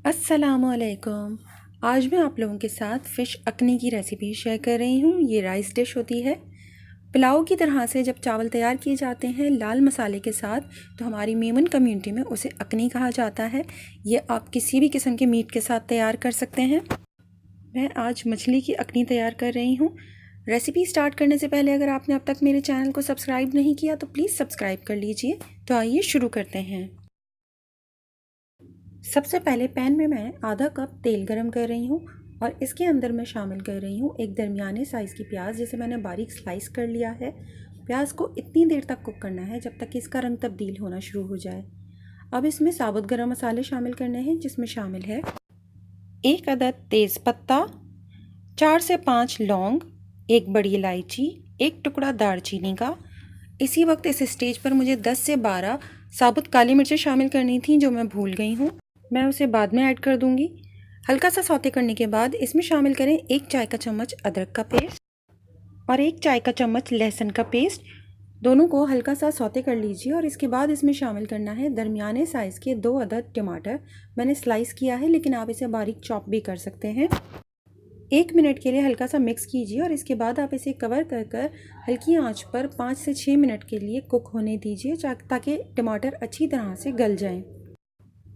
अस्सलामुअलैकुम। आज मैं आप लोगों के साथ फ़िश अकनी की रेसिपी शेयर कर रही हूँ। ये राइस डिश होती है। पुलाव की तरह से जब चावल तैयार किए जाते हैं लाल मसाले के साथ, तो हमारी मेमन कम्युनिटी में उसे अकनी कहा जाता है। ये आप किसी भी किस्म के मीट के साथ तैयार कर सकते हैं। मैं आज मछली की अकनी तैयार कर रही हूँ। रेसिपी स्टार्ट करने से पहले अगर आपने अब तक मेरे चैनल को सब्सक्राइब नहीं किया तो प्लीज़ सब्सक्राइब कर लीजिए। तो आइए शुरू करते हैं। सबसे पहले पैन में मैं आधा कप तेल गरम कर रही हूँ और इसके अंदर मैं शामिल कर रही हूँ एक दरमियाने साइज़ की प्याज, जिसे मैंने बारीक स्लाइस कर लिया है। प्याज को इतनी देर तक कुक करना है जब तक कि इसका रंग तब्दील होना शुरू हो जाए। अब इसमें साबुत गरम मसाले शामिल करने हैं, जिसमें शामिल है 1 अदद तेज़पत्ता, 4 से 5 लौंग, 1 बड़ी इलायची, 1 टुकड़ा दालचीनी का। इसी वक्त इस स्टेज पर मुझे 10 से 12 साबुत काली मिर्चें शामिल करनी थी, जो मैं भूल गई हूँ। मैं उसे बाद में ऐड कर दूंगी। हल्का सा सौते करने के बाद इसमें शामिल करें 1 चाय का चम्मच अदरक का पेस्ट और 1 चाय का चम्मच लहसुन का पेस्ट। दोनों को हल्का सा सौते कर लीजिए और इसके बाद इसमें शामिल करना है दरमियाने साइज़ के 2 अदद टमाटर। मैंने स्लाइस किया है, लेकिन आप इसे बारीक चॉप भी कर सकते हैं। 1 मिनट के लिए हल्का सा मिक्स कीजिए और इसके बाद आप इसे कवर कर हल्की आंच पर 5 से 6 मिनट के लिए कुक होने दीजिए, ताकि टमाटर अच्छी तरह से गल जाएं।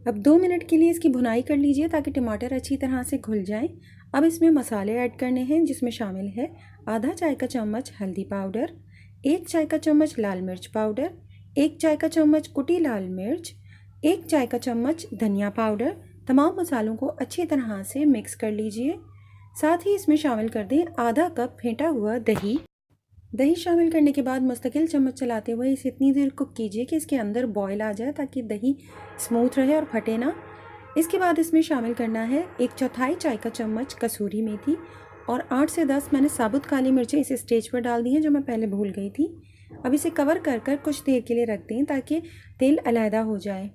अब 2 मिनट के लिए इसकी भुनाई कर लीजिए ताकि टमाटर अच्छी तरह से घुल जाएं। अब इसमें मसाले ऐड करने हैं, जिसमें शामिल है आधा चाय का चम्मच हल्दी पाउडर, 1 चाय का चम्मच लाल मिर्च पाउडर, 1 चाय का चम्मच कुटी लाल मिर्च, 1 चाय का चम्मच धनिया पाउडर। तमाम मसालों को अच्छी तरह से मिक्स कर लीजिए। साथ ही इसमें शामिल कर दें आधा कप फेंटा हुआ दही। दही शामिल करने के बाद मुस्तकिल चम्मच चलाते हुए इसे इतनी देर कुक कीजिए कि इसके अंदर बॉयल आ जाए, ताकि दही स्मूथ रहे और फटे ना। इसके बाद इसमें शामिल करना है 1/4 चाय का चम्मच कसूरी मेथी और 8 से 10 मैंने साबुत काली मिर्चें इस स्टेज पर डाल दी हैं, जो मैं पहले भूल गई थी। अब इसे कवर कर कुछ देर के लिए रख दें ताकि तेल अलहदा हो जाए।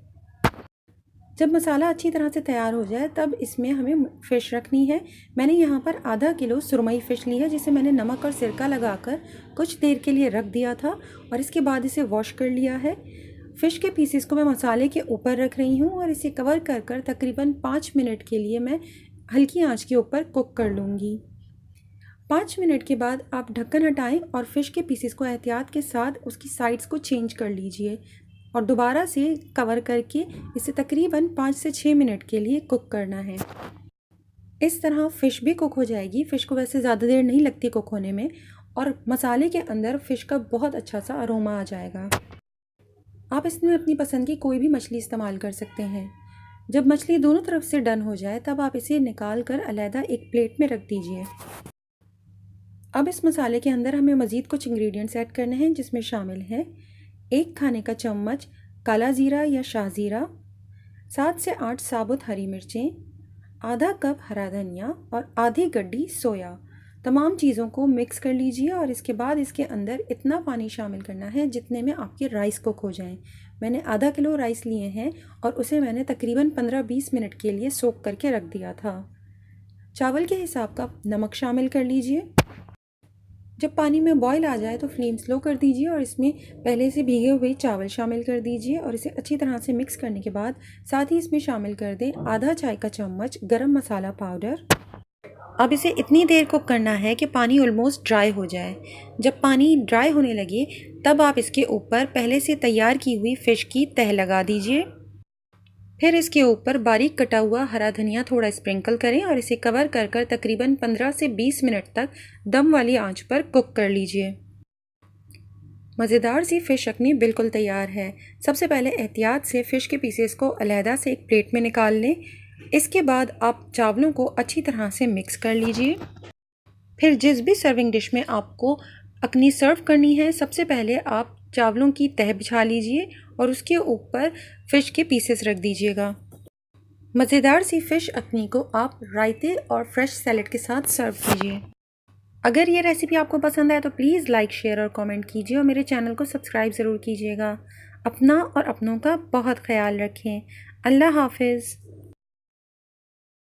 जब मसाला अच्छी तरह से तैयार हो जाए तब इसमें हमें फ़िश रखनी है। मैंने यहाँ पर आधा किलो सुरमई फ़िश ली है, जिसे मैंने नमक और सिरका लगाकर कुछ देर के लिए रख दिया था और इसके बाद इसे वॉश कर लिया है। फ़िश के पीसेस को मैं मसाले के ऊपर रख रही हूँ और इसे कवर कर तकरीबन 5 मिनट के लिए मैं हल्की आंच के ऊपर कुक कर लूँगी। 5 मिनट के बाद आप ढक्कन हटाएं और फ़िश के पीसेस को एहतियात के साथ उसकी साइड्स को चेंज कर लीजिए और दोबारा से कवर करके इसे तकरीबन 5 से 6 मिनट के लिए कुक करना है। इस तरह फ़िश भी कुक हो जाएगी। फ़िश को वैसे ज़्यादा देर नहीं लगती कुक होने में और मसाले के अंदर फ़िश का बहुत अच्छा सा अरोमा आ जाएगा। आप इसमें अपनी पसंद की कोई भी मछली इस्तेमाल कर सकते हैं। जब मछली दोनों तरफ से डन हो जाए तब आप इसे निकाल कर अलहदा एक प्लेट में रख दीजिए। अब इस मसाले के अंदर हमें मज़ीद कुछ इंग्रेडिएंट्स ऐड करने हैं, जिसमें शामिल है 1 खाने का चम्मच काला ज़ीरा या शाह ज़ीरा, 7 से 8 साबुत हरी मिर्चें, आधा कप हरा धनिया और आधी गड्डी सोया। तमाम चीज़ों को मिक्स कर लीजिए और इसके बाद इसके अंदर इतना पानी शामिल करना है जितने में आपके राइस कुक हो जाएं। मैंने आधा किलो राइस लिए हैं और उसे मैंने तकरीबन 15-20 मिनट के लिए सोक करके रख दिया था। चावल के हिसाब का नमक शामिल कर लीजिए। जब पानी में बॉईल आ जाए तो फ्लेम स्लो कर दीजिए और इसमें पहले से भीगे हुए चावल शामिल कर दीजिए और इसे अच्छी तरह से मिक्स करने के बाद साथ ही इसमें शामिल कर दें आधा चाय का चम्मच गरम मसाला पाउडर। अब इसे इतनी देर कुक करना है कि पानी ऑलमोस्ट ड्राई हो जाए। जब पानी ड्राई होने लगे तब आप इसके ऊपर पहले से तैयार की हुई फ़िश की तह लगा दीजिए। फिर इसके ऊपर बारीक कटा हुआ हरा धनिया थोड़ा स्प्रिंकल करें और इसे कवर कर तकरीबन 15 से 20 मिनट तक दम वाली आंच पर कुक कर लीजिए। मज़ेदार सी फ़िश अकनी बिल्कुल तैयार है। सबसे पहले एहतियात से फ़िश के पीसेस को अलहदा से एक प्लेट में निकाल लें। इसके बाद आप चावलों को अच्छी तरह से मिक्स कर लीजिए। फिर जिस भी सर्विंग डिश में आपको अकनी सर्व करनी है, सबसे पहले आप चावलों की तह बिछा लीजिए और उसके ऊपर फ़िश के पीसेस रख दीजिएगा। मज़ेदार सी फ़िश अकनी को आप रायते और फ्रेश सैलड के साथ सर्व कीजिए। अगर ये रेसिपी आपको पसंद आए तो प्लीज़ लाइक, शेयर और कमेंट कीजिए और मेरे चैनल को सब्सक्राइब ज़रूर कीजिएगा। अपना और अपनों का बहुत ख्याल रखें। अल्लाह हाफ़िज़।